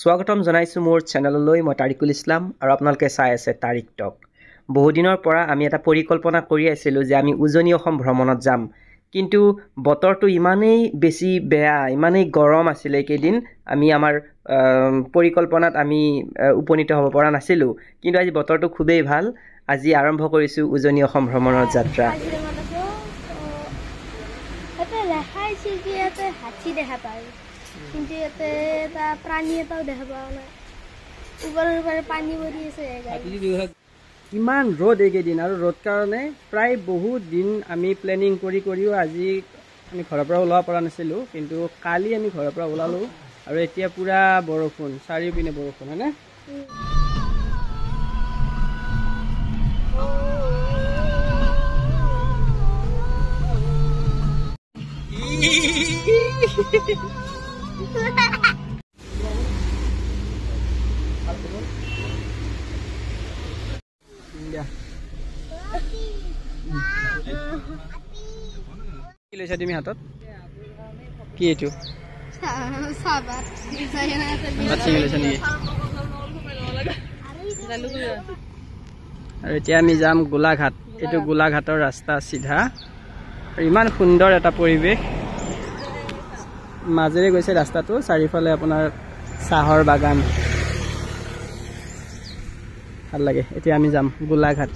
স্বাগতম জনাইছো মোৰ চেনেললৈ মই তাৰিকুল ইছলাম আৰু আপোনালোকে চাই আছে তাৰিক টক। বহু দিনৰ পৰা আমি এটা পৰিকল্পনা কৰি আছিলোঁ যে আমি উজনি অসম ভ্ৰমণত যাম, কিন্তু বতৰটো ইমানেই বেছি বেয়া, ইমানেই গৰম আছিলে এইকেইদিন আমি আমাৰ পৰিকল্পনাত আমি উপনীত হ'ব পৰা নাছিলোঁ। কিন্তু আজি বতৰটো খুবেই ভাল, আজি আৰম্ভ কৰিছোঁ উজনি অসম ভ্ৰমণৰ যাত্ৰা। কিন্তু ইয়াতে এটা প্ৰাণী এটাও দেখা পোৱা নাই, ওপৰে পানী পৰি আছে। ইমান ৰ'দ এইকেইদিন, আৰু ৰ'দ কাৰণে প্ৰায় বহুত দিন আমি প্লেনিং কৰিও আজি আমি ঘৰৰ পৰা ওলাব পৰা নাছিলোঁ, কিন্তু কালি আমি ঘৰৰ পৰা ওলালোঁ আৰু এতিয়া পূৰা বৰষুণ, চাৰিওপিনে বৰষুণ, হয়নে? কি লৈছা তুমি হাতত? কি এইটো? আৰু এতিয়া আমি যাম গোলাঘাট। এইটো গোলাঘাটৰ ৰাস্তা চিধা, ইমান সুন্দৰ এটা পৰিৱেশ মাজেৰে গৈছে ৰাস্তাটো, চাৰিওফালে আপোনাৰ চাহৰ বাগান, ভাল লাগে। এতিয়া আমি যাম গোলাঘাট।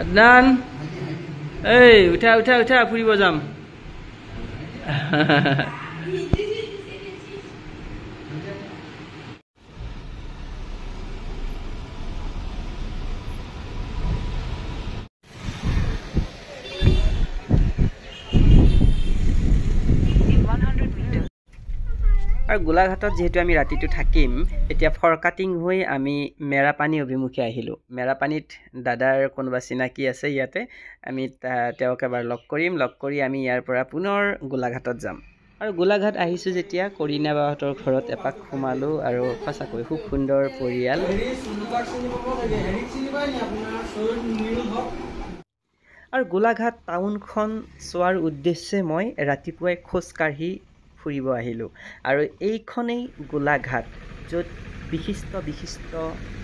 আদনান, এই উঠা উঠা উঠা, ফুৰিব যাম। আৰু গোলাঘাটত যিহেতু আমি ৰাতিটো থাকিম, এতিয়া ফৰকাটিং হৈ আমি মেৰাপানী অভিমুখে আহিলোঁ। মেৰাপানীত দাদাৰ কোনোবা চিনাকি আছে ইয়াতে, আমি তেওঁক এবাৰ লগ কৰিম। লগ কৰি আমি ইয়াৰ পৰা পুনৰ গোলাঘাটত যাম। আৰু গোলাঘাট আহিছোঁ যেতিয়া কৰিণা বাহঁতৰ ঘৰত এপাক সোমালোঁ, আৰু সঁচাকৈ খুব সুন্দৰ পৰিয়াল। আৰু গোলাঘাট টাউনখন চোৱাৰ উদ্দেশ্যে মই ৰাতিপুৱাই খোজকাঢ়ি ফুৰিব আহিলোঁ। আৰু এইখনেই গোলাঘাট, য'ত বিশিষ্ট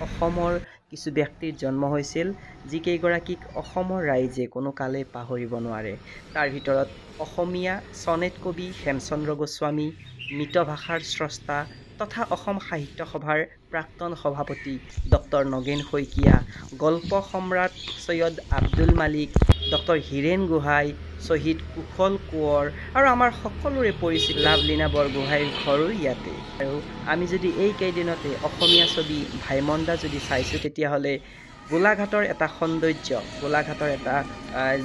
অসমৰ কিছু ব্যক্তিৰ জন্ম হৈছিল, যিকেইগৰাকীক অসমৰ ৰাইজে কোনো কালে পাহৰিব নোৱাৰে। তাৰ ভিতৰত অসমীয়া চনেট কবি হেমচন্দ্ৰ গোস্বামী, মৃতভাষাৰ স্ৰষ্টা তথা অসম সাহিত্য সভাৰ প্ৰাক্তন সভাপতি ডক্টৰ নগেন শইকীয়া, গল্প সম্ৰাট চৈয়দ আব্দুল মালিক, ডক্টৰ হীৰেণ গোহাঁই, শ্বহীদ কুশল কোঁৱৰ, আৰু আমাৰ সকলোৰে পৰিচিত লাভলীনা বৰগোহাঁইৰ ঘৰো ইয়াতে। আৰু আমি যদি এই কেইদিনতে অসমীয়া ছবি ভাইমন্দা যদি চাইছোঁ, তেতিয়াহ'লে গোলাঘাটৰ এটা সৌন্দৰ্য, গোলাঘাটৰ এটা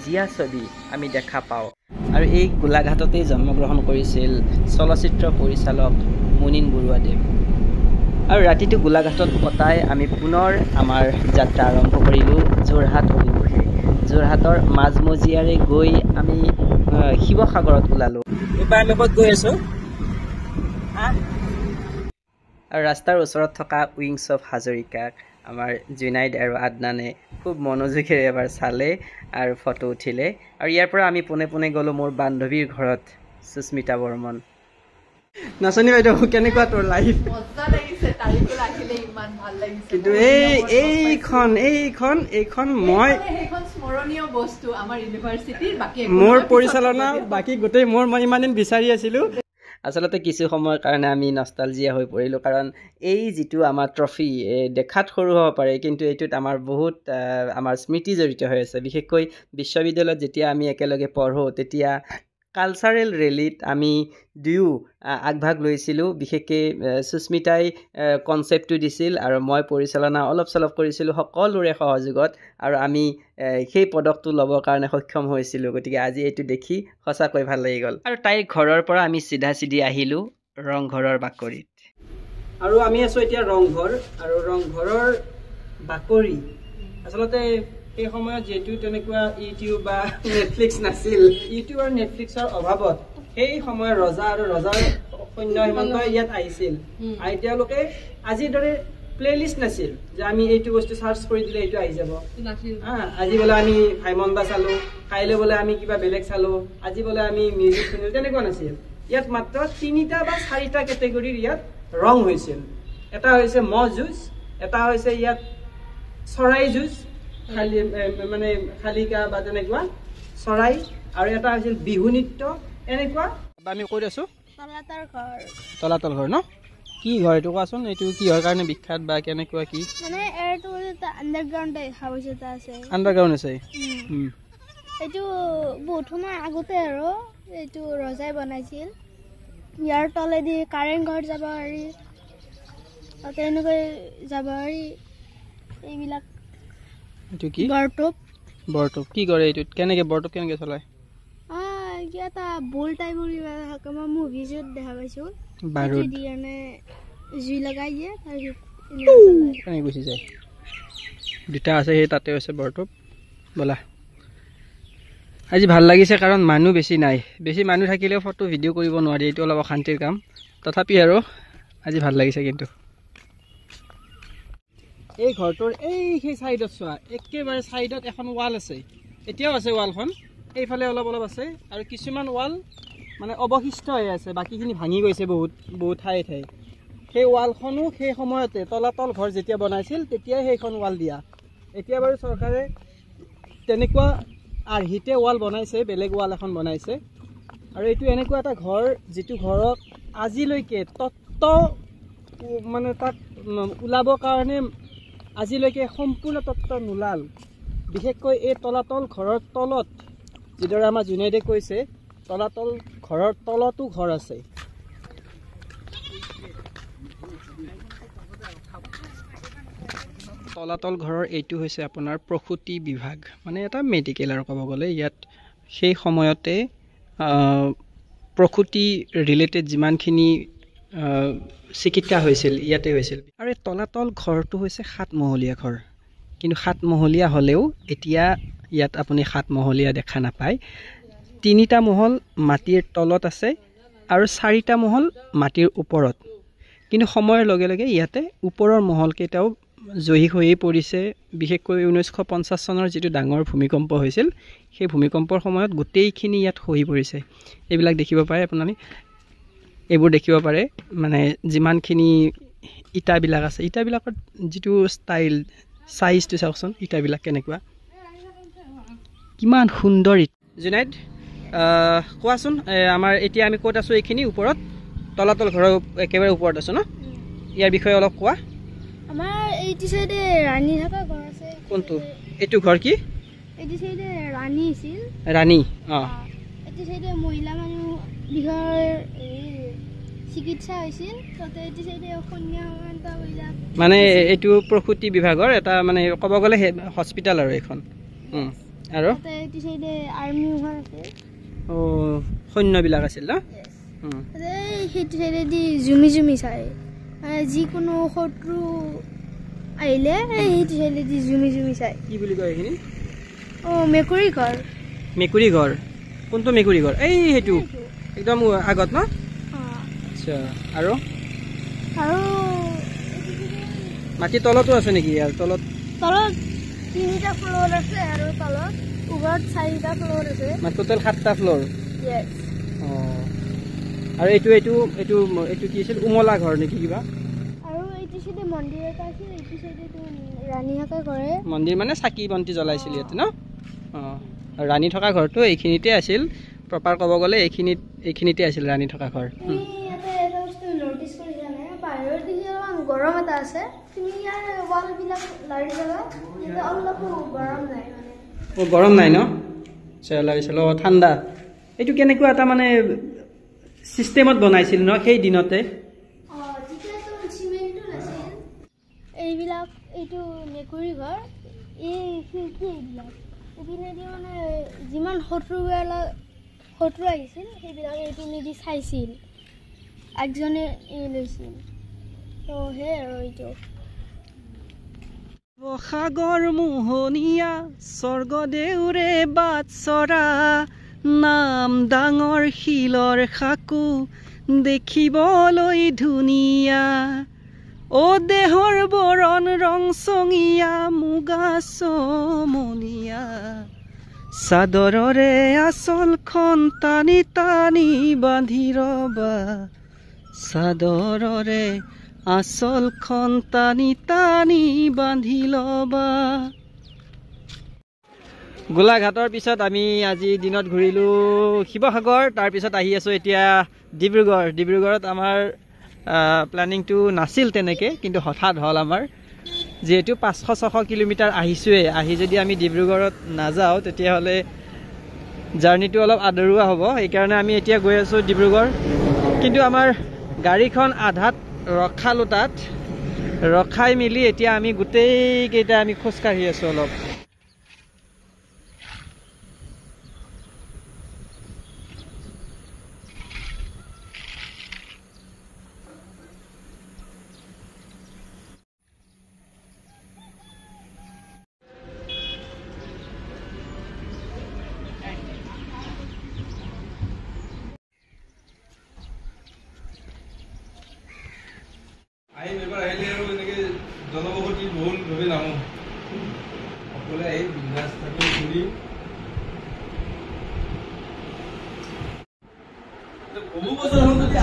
জীয়া ছবি আমি দেখা পাওঁ। আৰু এই গোলাঘাটতেই জন্মগ্ৰহণ কৰিছিল চলচ্চিত্ৰ পৰিচালক মুনীন বৰুৱাদেৱ। আৰু ৰাতিটো গোলাঘাটত কটাই আমি পুনৰ আমাৰ যাত্ৰা আৰম্ভ কৰিলোঁ যোৰহাট অভিমুখে। যোৰহাটৰ মাজমজিয়াৰে গৈ আমি শিৱসাগৰত ওলালোঁ। এইবাৰ আমি ক'ত গৈ আছোঁ? আৰু ৰাস্তাৰ ওচৰত থকা উইংছ অফ হাজৰিকাক আমাৰ জুনাইদ আৰু আদনানে খুব মনোযোগেৰে এবাৰ চালে আৰু ফটো উঠিলে। আৰু ইয়াৰ পৰা আমি পোনে পোনে গ'লোঁ মোৰ বান্ধৱীৰ ঘৰত, সুস্মিতা বৰ্মন। নাচনী বাইদেউ, কেনেকুৱা তোৰ লাইফ? কিন্তু এইখন মই স্মৰণীয় বস্তু আমাৰ ইউনিভাৰ্চিটিৰ, বাকী মোৰ পৰিচালনা, বাকী গোটেই মই ইমান দিন বিচাৰি আছিলোঁ। আচলতে কিছু সময়ৰ কাৰণে আমি নষ্টালজিয়া হৈ পৰিলোঁ, কাৰণ এই যিটো আমাৰ ট্ৰফি, দেখাত সৰু হ'ব পাৰে, কিন্তু এইটোত আমাৰ বহুত আমাৰ স্মৃতি জড়িত হৈ আছে। বিশেষকৈ বিশ্ববিদ্যালয়ত যেতিয়া আমি একেলগে পঢ়োঁ, তেতিয়া কালচাৰেল ৰেলীত আমি দুয়ো আগভাগ লৈছিলোঁ। বিশেষকৈ সুস্মিতাই কনচেপ্টটো দিছিল আৰু মই পৰিচালনা অলপ চলপ কৰিছিলোঁ সকলোৰে সহযোগত, আৰু আমি সেই পদকটো ল'বৰ কাৰণে সক্ষম হৈছিলোঁ। গতিকে আজি এইটো দেখি সঁচাকৈ ভাল লাগি গ'ল। আৰু তাইৰ ঘৰৰ পৰা আমি চিধা আহিলোঁ ৰংঘৰৰ বাকৰিত। আৰু আমি আছোঁ এতিয়া ৰংঘৰ, আৰু ৰংঘৰৰ বাকৰি আচলতে সেই সময়ত যিহেতু তেনেকুৱা ইউটিউব বা নেটফ্লিক্স নাছিল, ইউটিউব আৰু নেটফ্লিক্সৰ অভাৱত সেই সময়ত ৰজা আৰু ৰজাৰ সৈন্য হিমন্ত ইয়াত আহিছিল। আৰু তেওঁলোকে আজিৰ দৰে প্লেলিষ্ট নাছিল যে আমি এইটো বস্তু সাৰ্চ কৰি দিলে এইটো আহি যাব আজি বোলে আমি ভাইমন্দা চালো কাইলৈ বোলে আমি কিবা বেলেগ চালো আজি বোলে আমি মিউজিক শুনিলো তেনেকুৱা নাছিল ইয়াত মাত্ৰ 3টা বা 4টা কেটেগৰীৰ ইয়াত ৰং হৈছিল এটা হৈছে মহ যুঁজ এটা হৈছে ইয়াত চৰাই যুঁজ খালি মানে খালিকা বা তেনেকুৱা চৰাই আৰু এটা হৈছিল বিহু নৃত্য এনেকুৱা আমি কৈ আছো তলাতল ঘৰ ন কি ঘৰ এইটো কোৱাচোন এইটো কি হয় কাৰণে বিখ্যাত বা কেনেকুৱা কি মানে এটো আন্ডাৰগ্ৰাউণ্ড হাউচ এটা আছে আন্ডাৰগ্ৰাউণ্ড আছে এইটো বহুত সময় আগতে আৰু এইটো ৰজাই বনাইছিল ইয়াৰ তলেদি কাৰেং ঘৰ যাব পাৰি তাতে এনেকৈ যাব পাৰি এইবিলাক এইটো কি বৰটোপ কি কৰে এইটোত কেনেকৈ বৰটোপ কেনেকৈ চলায় এটা বল টাইপৰ কিবা মুভিজত দেখা পাইছোঁ বাৰুদ দি মানে জুই লগাই দিয়ে কেনেকৈ গুচি যায় দুটা আছে সেই তাতে আছে বৰটোপ ব'লা আজি ভাল লাগিছে কাৰণ মানুহ বেছি নাই বেছি মানুহ থাকিলেও ফটো ভিডিঅ' কৰিব নোৱাৰি এইটো অলপ অশান্তিৰ কাম তথাপি আৰু আজি ভাল লাগিছে কিন্তু এই ঘৰটোৰ সেই চাইডত চোৱা একেবাৰে চাইডত এখন ৱাল আছে এতিয়াও আছে ৱালখন এইফালে অলপ অলপ আছে আৰু কিছুমান ৱাল মানে অৱশিষ্ট হৈ আছে বাকীখিনি ভাঙি গৈছে বহুত ঠায়ে ঠায়ে সেই ৱালখনো সেই সময়তে তলাতল ঘৰ যেতিয়া বনাইছিল তেতিয়াই সেইখন ৱাল দিয়া এতিয়া বাৰু চৰকাৰে তেনেকুৱা আৰ্হিতে ৱাল বনাইছে বেলেগ ৱাল এখন বনাইছে আৰু এইটো এনেকুৱা এটা ঘৰ যিটো ঘৰত আজিলৈকে তত্ত্ব মানে তাক ওলাবৰ কাৰণে আজিলৈকে সম্পূৰ্ণ তত্ত্ব নোলাল বিশেষকৈ এই তলাতল ঘৰৰ তলত যিদৰে আমাৰ জুনাইদে কৈছে তলাতল ঘৰৰ তলতো ঘৰ আছে তলাতল ঘৰৰ এইটো হৈছে আপোনাৰ প্ৰসূতি বিভাগ মানে এটা মেডিকেল আৰু ক'ব গ'লে ইয়াত সেই সময়তে প্ৰসূতি ৰিলেটেড যিমানখিনি চিকিৎসা হৈছিল ইয়াতে হৈছিল আৰু এই তলাতল ঘৰটো হৈছে 7 মহলীয়া ঘৰ কিন্তু 7 মহলীয়া হ'লেও এতিয়া ইয়াত আপুনি 7 মহলীয়া দেখা নাপায় 3টা মহল মাটিৰ তলত আছে আৰু 4টা মহল মাটিৰ ওপৰত কিন্তু সময়ৰ লগে লগে ইয়াতে ওপৰৰ মহল কেইটাও জহি হৈ পৰিছে বিশেষকৈ 1950 চনৰ যিটো ডাঙৰ ভূমিকম্প হৈছিল সেই ভূমিকম্পৰ সময়ত গোটেইখিনি ইয়াত খহি পৰিছে এইবিলাক দেখিব পাৰে আপুনি এইবোৰ দেখিব পাৰে মানে যিমানখিনি ইটাবিলাক আছে ইটাবিলাকৰ যিটো ষ্টাইল সাইজটো চাওকচোন ইটাবিলাক কেনেকুৱা কিমান সুন্দৰ জুনাইদ কোৱাচোন আমাৰ এতিয়া আমি ক'ত আছো এইখিনি ওপৰত তলাতল ঘৰৰ একেবাৰে ওপৰত আছো ন ইয়াৰ বিষয়ে অলপ কোৱা আমাৰ এইটো সাইডে ৰাণী থকা ঘৰ আছে কোনটো এইটো ঘৰ কি এইটো সাইডে ৰাণী আছিল ৰাণী এইটো সাইডে মহিলা মানুহ বিষয়ৰ চিকিৎসা হৈছিল তাতে এইটো সাইডে কন্যা সন্তান বিলাক মানে এইটো প্ৰসূতি বিভাগৰ এটা মানে ক'ব গ'লে হস্পিটাল আৰু এখন আৰু তাতে এইটো সাইডে আৰ্মি ঘৰ আছে সৈন্যবিলাক আছিল ন সেইটো সাইডে দি জুমি চাই যিকোনো শত্ৰু আহিলে সেইটো সাইডে দি জুমি চাই কি বুলি কয় এইখিনি মেকুৰী ঘৰ কোনটো মেকুৰী ঘৰ এই সেইটো একদম আগত ন আচ্ছা আৰু মাটিৰ তলতো আছে নেকি ইয়াৰ তলত 3টা ফ্লোৰ আছে আৰু তলত ওপৰত 4টা ফ্লোৰ আছে মানে টোটাল 7টা ফ্লোৰ আৰু এইটো কি আছিল উমলা ঘৰ নেকি কিবা আৰু এইটো সাইডে মন্দিৰ এটা আছে এইটো সাইডে ৰাণী থকা ঘৰে মন্দিৰ মানে চাকি বন্তি জ্বলাইছিল ইয়াতে ন ৰাণী থকা ঘৰটো এইখিনিতে আছিল প্ৰপাৰ ক'ব গ'লে এইখিনিতে আছিল ৰাণী থকা ঘৰ গৰম এটা আছে তুমি ইয়াৰ ৱালবিলাক লাৰি যাবা এটা অলপো গৰম নাই মানে গৰম নাই ন লাগিছিল ঠাণ্ডা এইটো কেনেকুৱা এটা মানে চিষ্টেমত বনাইছিল ন সেই দিনতে এইবিলাক এইটো মেকুৰী ঘৰ এই এইবিলাক এইপিনেদি মানে যিমান শত্ৰু আহিছিল সেইবিলাক এইটো নিদি চাইছিল একজনে লৈছিল তো হে আৰু এইটো সাগৰ মোহনীয়া স্বৰ্গদেউৰে বাটচৰা নাম ডাঙৰ শিলৰ সাকু দেখিবলৈ ধুনীয়া ও দেহৰ বৰণ ৰং চঙীয়া মুগা চমনীয়া চাদৰৰে আঁচলখন টানি টানি বান্ধি ৰবা চাদৰৰে আঁচলখন টানি টানি বান্ধি ল'বা গোলাঘাটৰ পিছত আমি আজি দিনত ঘূৰিলোঁ শিৱসাগৰ তাৰপিছত আহি আছোঁ এতিয়া ডিব্ৰুগড়ত আমাৰ প্লেনিংটো নাছিল তেনেকৈ কিন্তু হঠাৎ হ'ল আমাৰ যিহেতু 500-600 কিলোমিটাৰ আহিছোঁৱেই আহি যদি আমি ডিব্ৰুগড়ত নাযাওঁ তেতিয়াহ'লে জাৰ্ণিটো অলপ আদৰুৱা হ'ব সেইকাৰণে আমি এতিয়া গৈ আছোঁ ডিব্ৰুগড় কিন্তু আমাৰ গাড়ীখন আধাত ৰখালোঁ তাত ৰখাই মেলি এতিয়া আমি গোটেইকেইটা আমি খোজকাঢ়ি আছোঁ অলপ আহিম এবাৰ আহিলে আৰু এনেকৈ জনবসতি বহুলভাৱে নাহোঁ অকলে আহি বিন্দাছ থাকি ঘূৰিম বহু বছৰ হ'ল যদি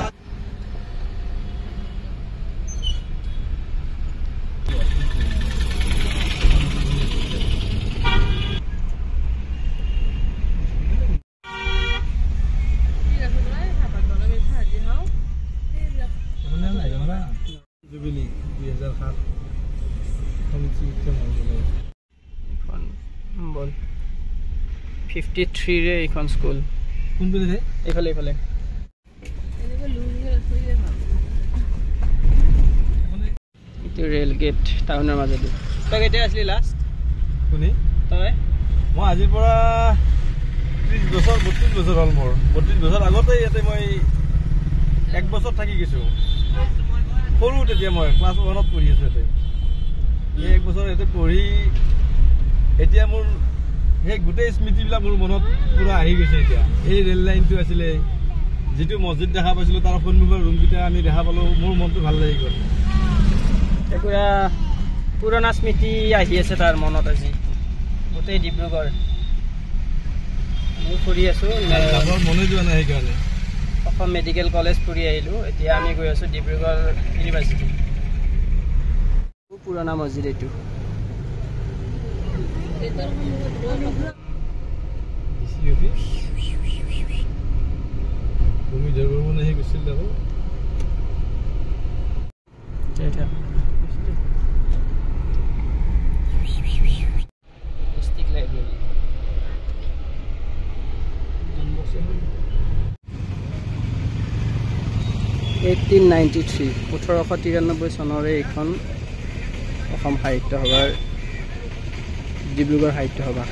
জুবিলি 2007 বল 53 ৰে এইখন স্কুল কোনপিনে এইফালে এইটো ৰেল গেট টাউনৰ মাজতে তই কেতিয়া আছিলি লাষ্ট কোনে তই মই আজিৰ পৰা 30 বছৰ 32 বছৰ হ'ল মোৰ 32 বছৰ আগতে ইয়াতে মই 1 বছৰ থাকি গৈছোঁ সৰু তেতিয়া মই ক্লাছ 1ত পঢ়ি আছোঁ ইয়াতে এই 1 বছৰ ইয়াতে পঢ়ি এতিয়া মোৰ সেই গোটেই স্মৃতিবিলাক মোৰ মনত পুৰা আহি গৈছে এতিয়া এই ৰেল লাইনটো আছিলে যিটো মছজিদ দেখা পাইছিলোঁ তাৰ সন্মুখৰ ৰুমকেইটা আমি দেখা পালোঁ মোৰ মনটো ভাল লাগি গ'ল পুৰা পুৰণা স্মৃতি আহি আছে তাৰ মনত আজি গোটেই ডিব্ৰুগড় মই ফুৰি আছোঁ মনে যোৱা নাই সেইকাৰণে অসম মেডিকেল কলেজ ফুৰি আহিলোঁ এতিয়া আমি গৈ আছোঁ ডিব্ৰুগড় ইউনিভাৰ্চিটি খুব পুৰণা মছজিদ এইটো তুমি দেৱবৰ্মন আহি গৈছিল দেখোন ডিষ্ট্ৰিক্ট লাইব্ৰেৰী 1893 চনৰে এইখন অসম সাহিত্য সভাৰ ডিব্ৰুগড় সাহিত্য সভা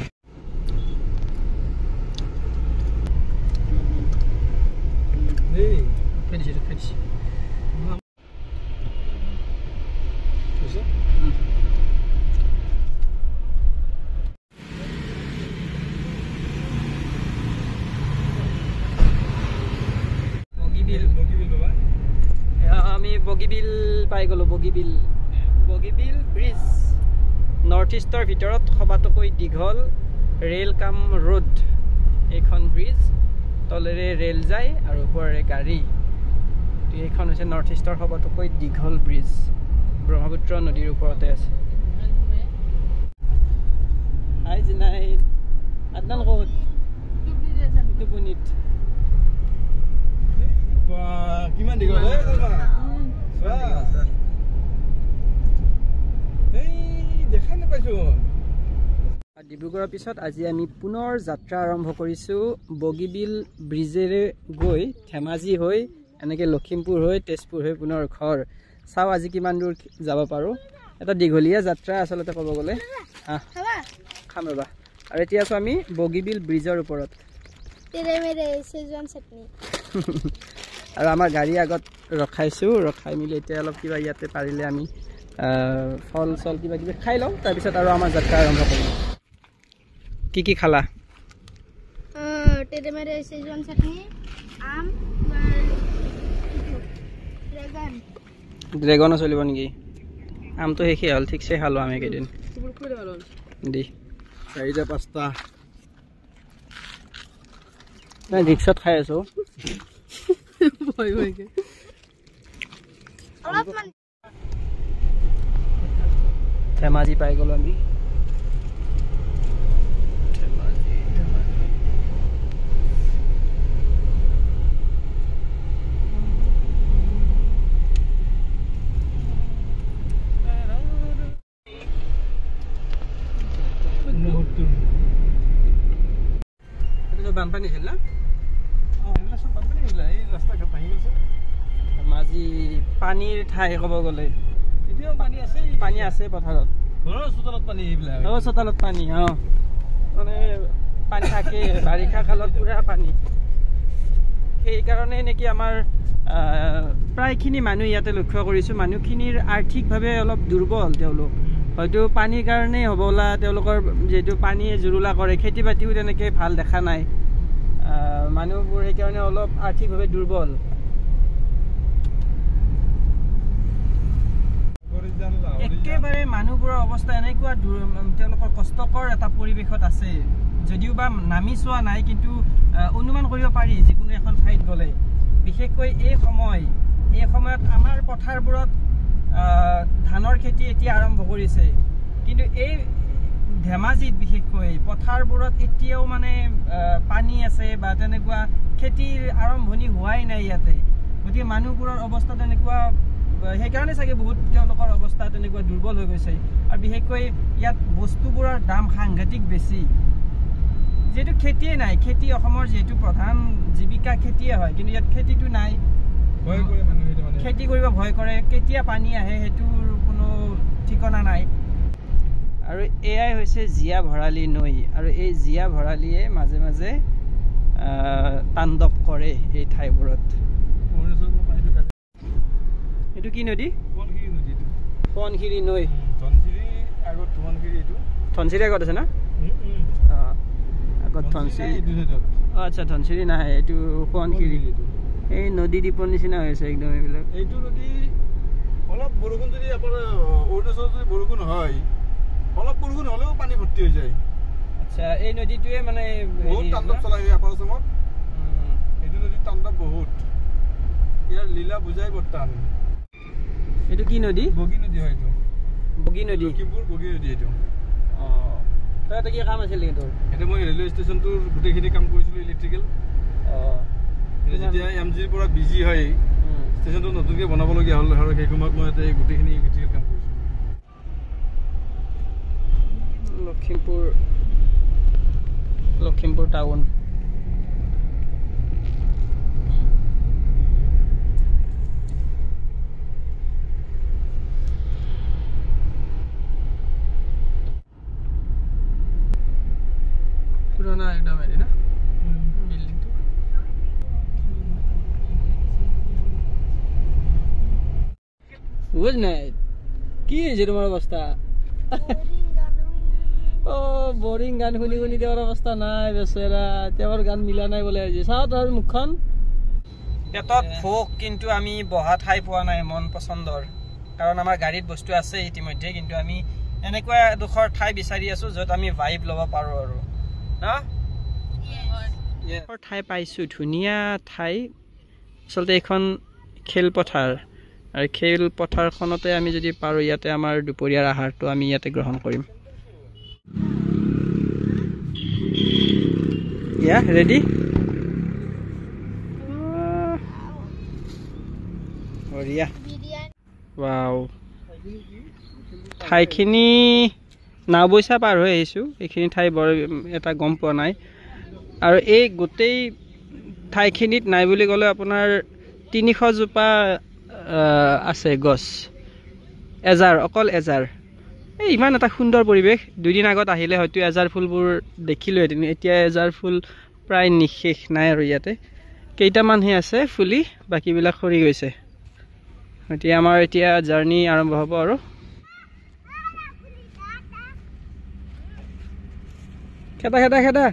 আমি বগীবিল পাই গ'লোঁ বগীবিল ব্ৰিজ নৰ্থ ইষ্টৰ ভিতৰত সবাতোকৈ দীঘল ৰেল কাম ৰোড এইখন ব্ৰিজ তলেৰে ৰেল যায় আৰু ওপৰেৰে গাড়ী এইখন হৈছে নৰ্থ ইষ্টৰ সবাতোকৈ দীঘল ব্ৰিজ ব্ৰহ্মপুত্ৰ নদীৰ ওপৰতে আছে হাই জিনাইদ আদনান ক'ত টোপনিত কিমান দীঘল দেখা নাপাইছোঁ ডিব্ৰুগড়ৰ পিছত আজি আমি পুনৰ যাত্ৰা আৰম্ভ কৰিছোঁ বগীবিল ব্ৰিজেৰে গৈ ধেমাজি হৈ এনেকৈ লখিমপুৰ হৈ তেজপুৰ হৈ পুনৰ ঘৰ চাওঁ আজি কিমান দূৰ যাব পাৰোঁ এটা দীঘলীয়া যাত্ৰা আচলতে ক'ব গ'লে খাম ৰ'বা আৰু এতিয়া আছোঁ আমি বগীবিল ব্ৰিজৰ ওপৰত আৰু আমাৰ গাড়ী আগত ৰখাই মেলি এতিয়া অলপ কিবা ইয়াতে পাৰিলে আমি ফল চল কিবা কিবি খাই লওঁ তাৰপিছত আৰু আমাৰ যাত্ৰা আৰম্ভ কৰিম কি খালা ড্ৰেগনো চলিব নেকি আমটো শেষেই হ'ল ঠিকছে খালোঁ আমি কেইদিন দি 4টা 5টা ৰিক্সাত খাই আছোঁ অলপমান ধেমাজি পাই গ'লোঁ আমি বানপানী আছিল না ধেমাজি পানীৰ ঠাই ক'ব গ'লে পানী আছে পথাৰত চোতালত পানী মানে পানী থাকে বাৰিষা কালত পুৰা পানী সেইকাৰণে নেকি আমাৰ প্ৰায়খিনি মানুহ ইয়াতে লক্ষ্য কৰিছোঁ মানুহখিনিৰ আৰ্থিকভাৱে অলপ দুৰ্বল তেওঁলোক হয়তো পানীৰ কাৰণেই হ'বলা তেওঁলোকৰ যিহেতু পানীয়ে জুৰুলা কৰে খেতি বাতিও তেনেকৈ ভাল দেখা নাই মানুহবোৰ সেইকাৰণে অলপ আৰ্থিকভাৱে দুৰ্বল একেবাৰে মানুহবোৰৰ অৱস্থা এনেকুৱা তেওঁলোকৰ কষ্টকৰ এটা পৰিৱেশত আছে যদিও বা নামি চোৱা নাই কিন্তু অনুমান কৰিব পাৰি যিকোনো এখন ঠাইত গ'লে বিশেষকৈ এই সময়ত আমাৰ পথাৰবোৰত ধানৰ খেতি এতিয়া আৰম্ভ কৰিছে কিন্তু এই ধেমাজিত বিশেষকৈ পথাৰবোৰত এতিয়াও মানে পানী আছে বা তেনেকুৱা খেতিৰ আৰম্ভণি হোৱাই নাই ইয়াতে গতিকে মানুহবোৰৰ অৱস্থা তেনেকুৱা সেইকাৰণে চাগে বহুত তেওঁলোকৰ অৱস্থা তেনেকুৱা দুৰ্বল হৈ গৈছে আৰু বিশেষকৈ ইয়াত বস্তুবোৰৰ দাম সাংঘাতিক বেছি যিহেতু খেতিয়ে নাই খেতি অসমৰ যিহেতু প্ৰধান জীৱিকা খেতিয়ে হয় কিন্তু ইয়াত খেতিটো নাই খেতি কৰিব ভয় কৰে কেতিয়া পানী আহে সেইটোৰ কোনো ঠিকনা নাই আৰু এয়াই হৈছে জীয়া ভৰালি নৈ আৰু এই জীয়া ভৰালিয়ে মাজে মাজে তাণ্ডৱ কৰে এই ঠাইবোৰত এইটো কি নদী সোৱণশিৰি নৈ ধনশিৰি আগত আছে না আগত ধনশিৰি আচ্ছা ধনশিৰি নাই এইটো সোৱণশিৰি এই নদী দ্বীপৰ নিচিনা হৈছে একদম এইবিলাক এইটো নদী অলপ বৰষুণ যদি আপোনাৰ অৰুণাচলত যদি বৰষুণ হয় অলপ বৰষুণ হ'লেও পানী ভৰ্তি হৈ যায় আচ্ছা এই নদীটোৱে মানে বহুত তাণ্ডৱ চলাই আপাৰ আছামত এইটো নদীৰ তাণ্ডৱ বহুত ইয়াৰ লীলা বুজাই বৰ্তান এইটো কি নদী বগী নদী হয় এইটো বগী নদী লখিমপুৰ বগী নদী এইটো তই এটা কি কাম আছিল নেকি তোৰ এইটো মই ৰেলৱে ষ্টেচনটোৰ গোটেইখিনি কাম কৰিছিলোঁ ইলেক্ট্ৰিকেল যেতিয়া এম জিৰ পৰা বিজি হয় ষ্টেচনটো নতুনকৈ বনাবলগীয়া হ'ল আৰু সেই সময়ত মই ইয়াতে গোটেইখিনি ইলেক্ট্ৰিকেল কাম কৰিছোঁ লখিমপুৰ টাউন পুৰণা একদম হেৰি না বিল্ডিংটো বুঝ নাই কি হৈছে তোমাৰ অৱস্থা বৰিং গান শুনি শুনি তেওঁৰ অৱস্থা নাই বেচেৰা তেওঁৰ গান মিলা নাই বোলে আজি চাওঁ তাৰ মুখখন পেটত ভোক কিন্তু আমি বহা ঠাই পোৱা নাই মন পচন্দৰ কাৰণ আমাৰ গাড়ীত বস্তু আছে ইতিমধ্যে কিন্তু আমি এনেকুৱা এডোখৰ ঠাই বিচাৰি আছো য'ত আমি ভাইব ল'ব পাৰোঁ আৰু না ঠাই পাইছোঁ ধুনীয়া ঠাই আচলতে এইখন খেলপথাৰ আৰু খেলপথাৰখনতে আমি যদি পাৰোঁ ইয়াতে আমাৰ দুপৰীয়াৰ আহাৰটো আমি ইয়াতে গ্ৰহণ কৰিম ইয়া ৰেডি বঢ়িয়া ৱাও ঠাইখিনি নাওবৈচা পাৰ হৈ আহিছোঁ এইখিনি ঠাই বৰ এটা গম পোৱা নাই আৰু এই গোটেই ঠাইখিনিত নাই বুলি ক'লে আপোনাৰ 300 জোপা আছে গছ অকল এজাৰ এই ইমান এটা সুন্দৰ পৰিৱেশ দুদিন আগত আহিলে হয়তো এজাৰ ফুলবোৰ দেখিলোহেঁতেন এতিয়া এজাৰ ফুল প্ৰায় নিশেষ নাই আৰু ইয়াতে কেইটামানহে আছে ফুলি বাকীবিলাক সৰি গৈছে এতিয়া আমাৰ এতিয়া জাৰ্ণি আৰম্ভ হ'ব আৰু খেদা খেদা খেদা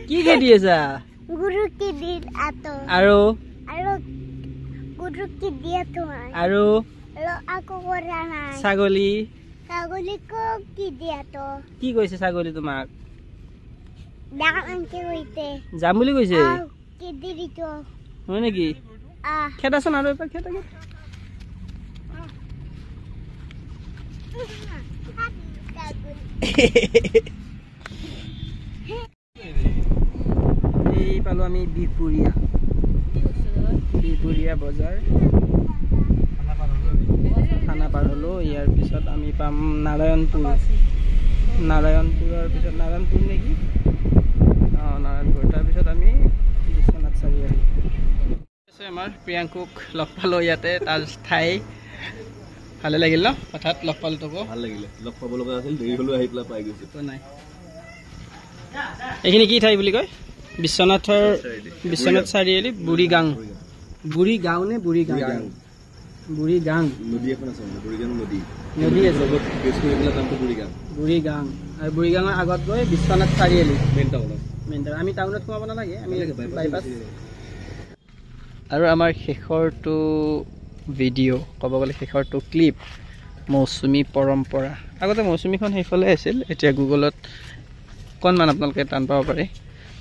কি খেদি আছা গুৰুকি দিন আতো আৰু আৰু গুৰু কি দিয়া তোমায় আৰু আৰু আকৌ কৰা নাই ছাগলী ছাগলীক কি দিয়া তো কি কৈছে ছাগলী তোমাক ডাঙৰকে কৈতে যাম বুলি কৈছে কি দিৰি তো হয় নেকি খেদাচোন আৰু এবাৰ খেদা এই পালো আমি বিহপুৰীয়া বজাৰ থানা পাৰ হলো ইয়াৰ পিছত আমি পাম নাৰায়ণপুৰৰ পিছত নাৰায়ণপুৰ নেকি নাৰায়ণপুৰ তাৰপিছত আমি বিশ্বনাথ চাৰিআলি আমাৰ প্ৰিয়াংকুক লগ পালো ইয়াতে তাৰ ঠাই ভালে লাগিল ন হঠাৎ লগ পালো তোকো ভাল লাগিলে লগ পাব লগা আছিল দেৰি হলো আহি পেলাই পাই গৈছে তো নাই এইখিনি কি ঠাই বুলি কয় বিশ্বনাথ চাৰিআলি বুঢ়ীগাং নে বুঢ়ীগাং বুঢ়ীগাং নদী এখন আছে বুঢ়ীগাং নদী আছে বেছ কৰি পেলাই নামটো বুঢ়ীগাং আৰু বুঢ়ীগাঙৰ আগত গৈ বিশ্বনাথ চাৰিআলি মেইন টাউনত আমি টাউনত সোমাব নালাগে আমি বাইপাছ আৰু আমাৰ শেষৰটো ভিডিঅ' ক'ব গ'লে শেষৰটো ক্লিপ মৌচুমী পৰম্পৰা আগতে মৌচুমীখন সেইফালে আছিল এতিয়া গুগলত অকণমান আপোনালোকে টান পাব পাৰে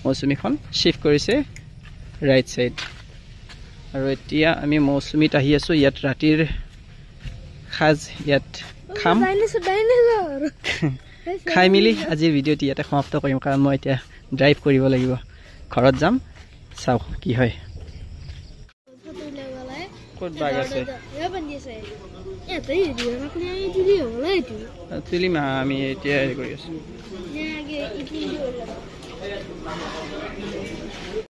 মৌচুমীখন শ্বিফ্ট কৰিছে ৰাইট ছাইড আৰু এতিয়া আমি মৌচুমীত আহি আছোঁ ইয়াত ৰাতিৰ সাজ ইয়াত খাম খাই মেলি আজিৰ ভিডিঅ'টি ইয়াতে সমাপ্ত কৰিম কাৰণ মই এতিয়া ড্ৰাইভ কৰিব লাগিব ঘৰত যাম চাওঁ কি হয় ক'ত বাঘ আছে তুলিম আমি এতিয়া হেৰি কৰি আছোঁ